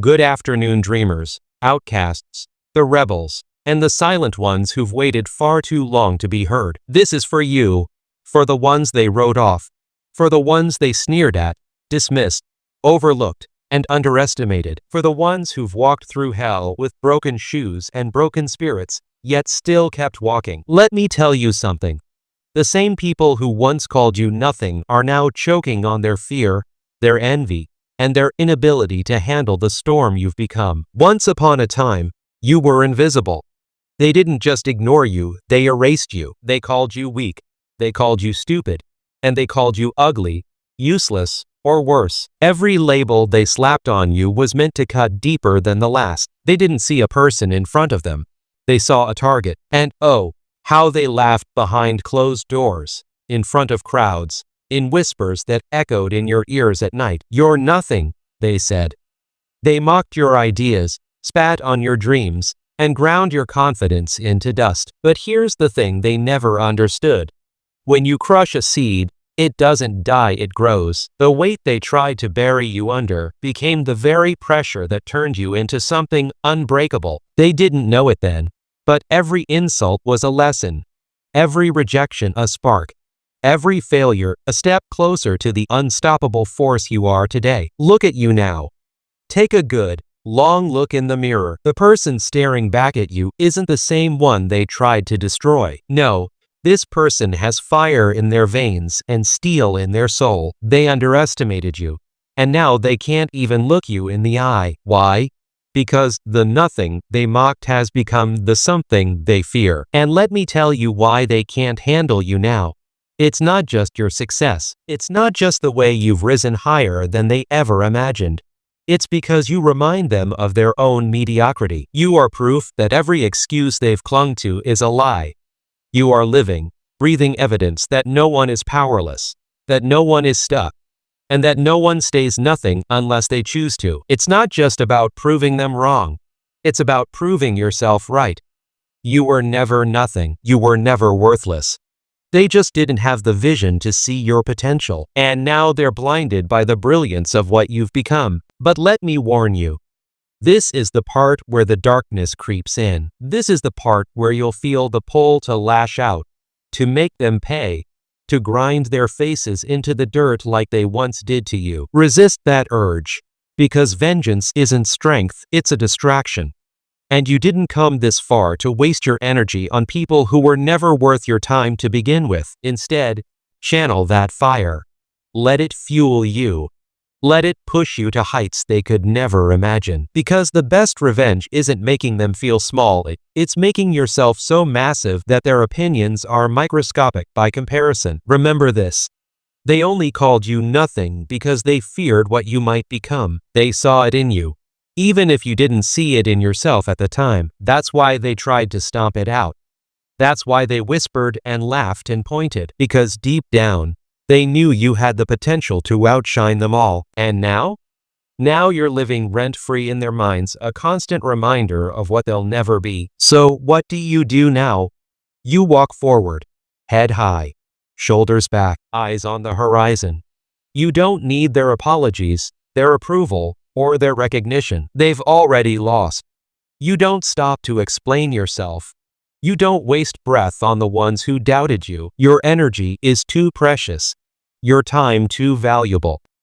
Good afternoon, dreamers, outcasts, the rebels, and the silent ones who've waited far too long to be heard. This is for you, for the ones they wrote off, for the ones they sneered at, dismissed, overlooked, and underestimated, for the ones who've walked through hell with broken shoes and broken spirits, yet still kept walking. Let me tell you something. The same people who once called you nothing are now choking on their fear, their envy, and their inability to handle the storm you've become. Once upon a time, you were invisible. They didn't just ignore you, they erased you. They called you weak, they called you stupid, and they called you ugly, useless, or worse. Every label they slapped on you was meant to cut deeper than the last. They didn't see a person in front of them. They saw a target. And oh, how they laughed behind closed doors, in front of crowds, in whispers that echoed in your ears at night. You're nothing, they said. They mocked your ideas, spat on your dreams, and ground your confidence into dust. But here's the thing they never understood. When you crush a seed, it doesn't die, it grows. The weight they tried to bury you under became the very pressure that turned you into something unbreakable. They didn't know it then, but every insult was a lesson, every rejection a spark, every failure a step closer to the unstoppable force you are today. Look at you now. Take a good, long look in the mirror. The person staring back at you isn't the same one they tried to destroy. No. This person has fire in their veins and steel in their soul. They underestimated you, and now they can't even look you in the eye. Why? Because the nothing they mocked has become the something they fear. And let me tell you why they can't handle you now. It's not just your success. It's not just the way you've risen higher than they ever imagined. It's because you remind them of their own mediocrity. You are proof that every excuse they've clung to is a lie. You are living, breathing evidence that no one is powerless, that no one is stuck, and that no one stays nothing unless they choose to. It's not just about proving them wrong. It's about proving yourself right. You were never nothing. You were never worthless. They just didn't have the vision to see your potential, and now they're blinded by the brilliance of what you've become. But let me warn you. This is the part where the darkness creeps in. This is the part where you'll feel the pull to lash out, to make them pay, to grind their faces into the dirt like they once did to you. Resist that urge, because vengeance isn't strength, it's a distraction. And you didn't come this far to waste your energy on people who were never worth your time to begin with. Instead, channel that fire. Let it fuel you. Let it push you to heights they could never imagine. Because the best revenge isn't making them feel small, it's making yourself so massive that their opinions are microscopic by comparison. Remember this. They only called you nothing because they feared what you might become. They saw it in you, even if you didn't see it in yourself at the time. That's why they tried to stomp it out. That's why they whispered and laughed and pointed. Because deep down, they knew you had the potential to outshine them all. And now? Now you're living rent-free in their minds, a constant reminder of what they'll never be. So what do you do now? You walk forward, head high, shoulders back, eyes on the horizon. You don't need their apologies, their approval, or their recognition. They've already lost. You don't stop to explain yourself. You don't waste breath on the ones who doubted you. Your energy is too precious. Your time too valuable.